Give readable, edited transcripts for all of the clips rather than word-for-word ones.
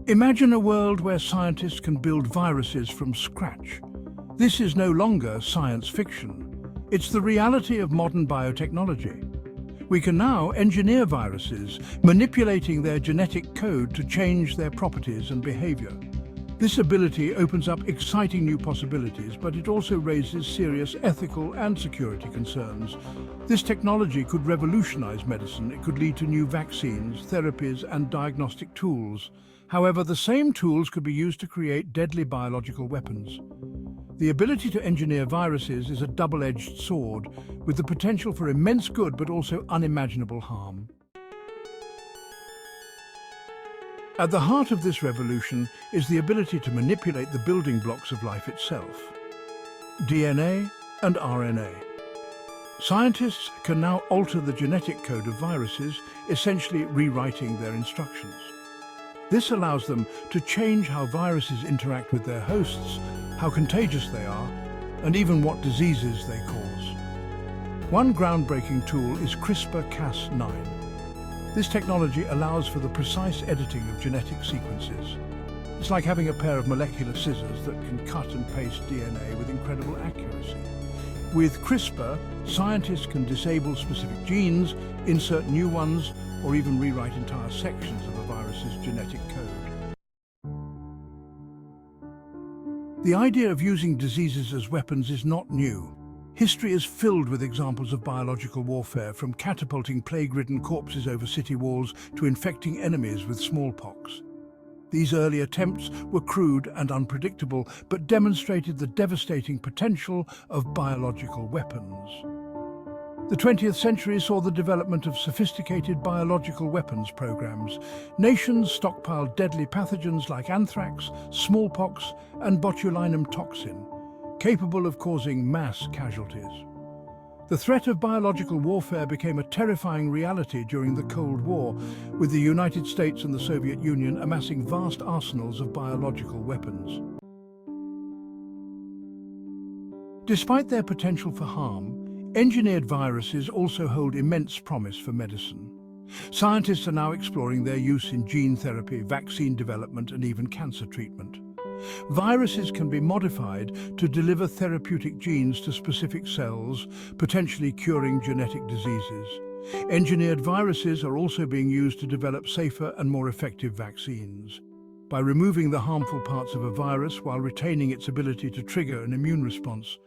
Imagine a world where scientists can build viruses from scratch. This is no longer science fiction. It's the reality of modern biotechnology. We can now engineer viruses, manipulating their genetic code to change their properties and behavior. This ability opens up exciting new possibilities, but it also raises serious ethical and security concerns. This technology could revolutionize medicine. It could lead to new vaccines, therapies, and diagnostic tools. However, the same tools could be used to create deadly biological weapons. The ability to engineer viruses is a double-edged sword, with the potential for immense good but also unimaginable harm. At the heart of this revolution is the ability to manipulate the building blocks of life itself: DNA and RNA. Scientists can now alter the genetic code of viruses, essentially rewriting their instructions. This allows them to change how viruses interact with their hosts, how contagious they are, and even what diseases they cause. One groundbreaking tool is CRISPR-Cas9. This technology allows for the precise editing of genetic sequences. It's like having a pair of molecular scissors that can cut and paste DNA with incredible accuracy. With CRISPR, scientists can disable specific genes, insert new ones, or even rewrite entire sections of a virus's genetic code. The idea of using diseases as weapons is not new. History is filled with examples of biological warfare, from catapulting plague-ridden corpses over city walls to infecting enemies with smallpox. These early attempts were crude and unpredictable, but demonstrated the devastating potential of biological weapons. The 20th century saw the development of sophisticated biological weapons programs. Nations stockpiled deadly pathogens like anthrax, smallpox, and botulinum toxin, capable of causing mass casualties. The threat of biological warfare became a terrifying reality during the Cold War, with the United States and the Soviet Union amassing vast arsenals of biological weapons. Despite their potential for harm, engineered viruses also hold immense promise for medicine. Scientists are now exploring their use in gene therapy, vaccine development, and even cancer treatment. Viruses can be modified to deliver therapeutic genes to specific cells, potentially curing genetic diseases. Engineered viruses are also being used to develop safer and more effective vaccines. By removing the harmful parts of a virus while retaining its ability to trigger an immune response,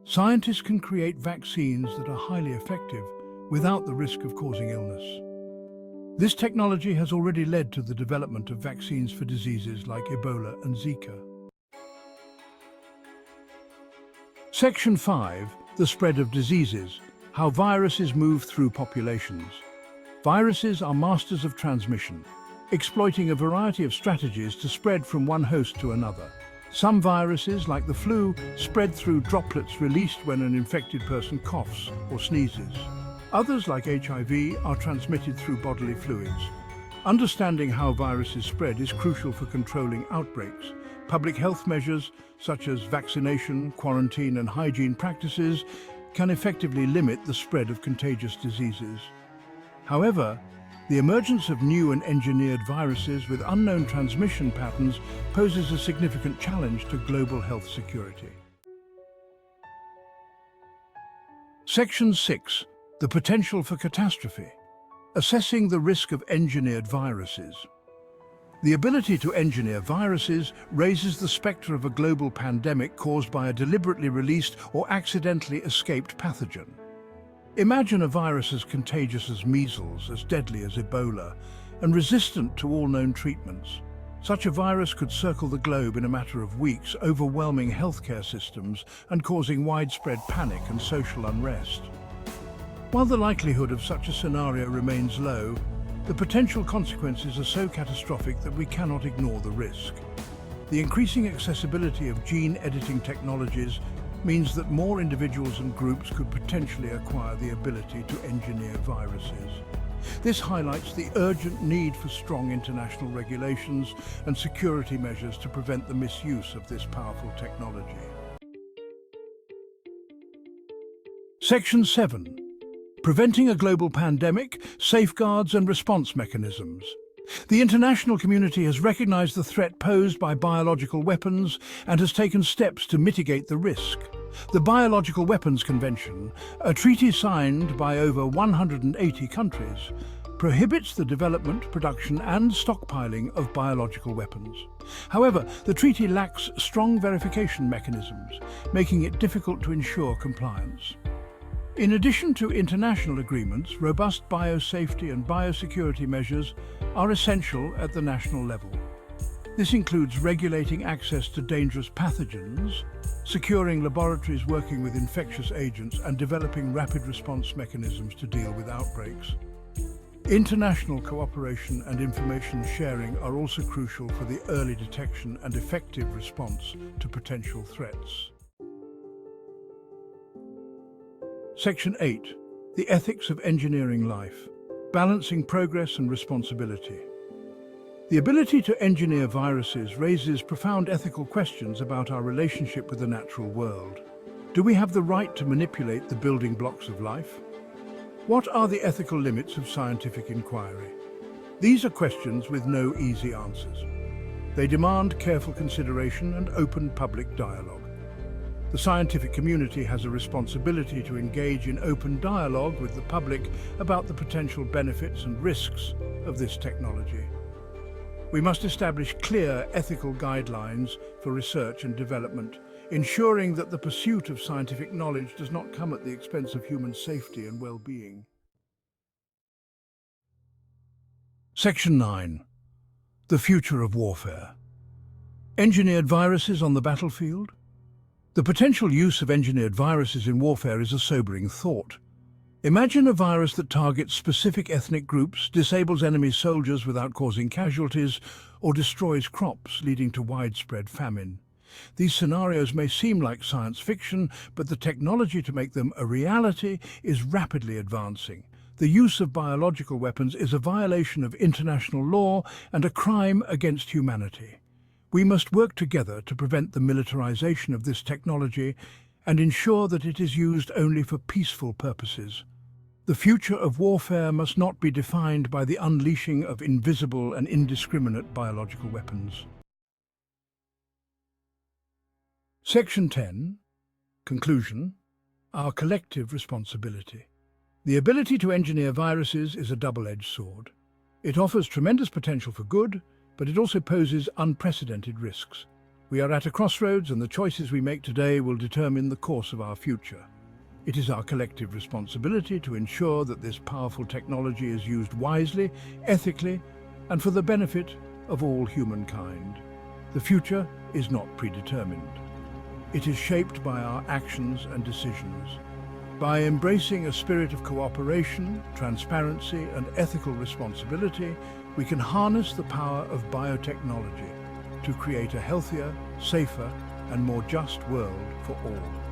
scientists can create vaccines that are highly effective without the risk of causing illness. This technology has already led to the development of vaccines for diseases like Ebola and Zika. Section 5. The spread of diseases. How viruses move through populations. Viruses are masters of transmission, exploiting a variety of strategies to spread from one host to another. Some viruses, like the flu, spread through droplets released when an infected person coughs or sneezes. Others, like HIV, are transmitted through bodily fluids. Understanding how viruses spread is crucial for controlling outbreaks. Public health measures, such as vaccination, quarantine, and hygiene practices, can effectively limit the spread of contagious diseases. However, the emergence of new and engineered viruses with unknown transmission patterns poses a significant challenge to global health security. Section 6. The potential for catastrophe. Assessing the risk of engineered viruses. The ability to engineer viruses raises the specter of a global pandemic caused by a deliberately released or accidentally escaped pathogen. Imagine a virus as contagious as measles, as deadly as Ebola, and resistant to all known treatments. Such a virus could circle the globe in a matter of weeks, overwhelming healthcare systems and causing widespread panic and social unrest. While the likelihood of such a scenario remains low, the potential consequences are so catastrophic that we cannot ignore the risk. The increasing accessibility of gene editing technologies means that more individuals and groups could potentially acquire the ability to engineer viruses. This highlights the urgent need for strong international regulations and security measures to prevent the misuse of this powerful technology. Section 7. Preventing a global pandemic, safeguards and response mechanisms. The international community has recognized the threat posed by biological weapons and has taken steps to mitigate the risk. The Biological Weapons Convention, a treaty signed by over 180 countries, prohibits the development, production and stockpiling of biological weapons. However, the treaty lacks strong verification mechanisms, making it difficult to ensure compliance. In addition to international agreements, robust biosafety and biosecurity measures are essential at the national level. This includes regulating access to dangerous pathogens, securing laboratories working with infectious agents, and developing rapid response mechanisms to deal with outbreaks. International cooperation and information sharing are also crucial for the early detection and effective response to potential threats. Section 8. The Ethics of Engineering Life. Balancing progress and responsibility. The ability to engineer viruses raises profound ethical questions about our relationship with the natural world. Do we have the right to manipulate the building blocks of life? What are the ethical limits of scientific inquiry? These are questions with no easy answers. They demand careful consideration and open public dialogue. The scientific community has a responsibility to engage in open dialogue with the public about the potential benefits and risks of this technology. We must establish clear ethical guidelines for research and development, ensuring that the pursuit of scientific knowledge does not come at the expense of human safety and well-being. Section 9. The Future of Warfare. Engineered viruses on the battlefield? The potential use of engineered viruses in warfare is a sobering thought. Imagine a virus that targets specific ethnic groups, disables enemy soldiers without causing casualties, or destroys crops, leading to widespread famine. These scenarios may seem like science fiction, but the technology to make them a reality is rapidly advancing. The use of biological weapons is a violation of international law and a crime against humanity. We must work together to prevent the militarization of this technology and ensure that it is used only for peaceful purposes. The future of warfare must not be defined by the unleashing of invisible and indiscriminate biological weapons. Section 10. Conclusion. Our collective responsibility. The ability to engineer viruses is a double-edged sword. It offers tremendous potential for good, but it also poses unprecedented risks. We are at a crossroads, and the choices we make today will determine the course of our future. It is our collective responsibility to ensure that this powerful technology is used wisely, ethically, and for the benefit of all humankind. The future is not predetermined. It is shaped by our actions and decisions. By embracing a spirit of cooperation, transparency, and ethical responsibility, we can harness the power of biotechnology to create a healthier, safer, and more just world for all.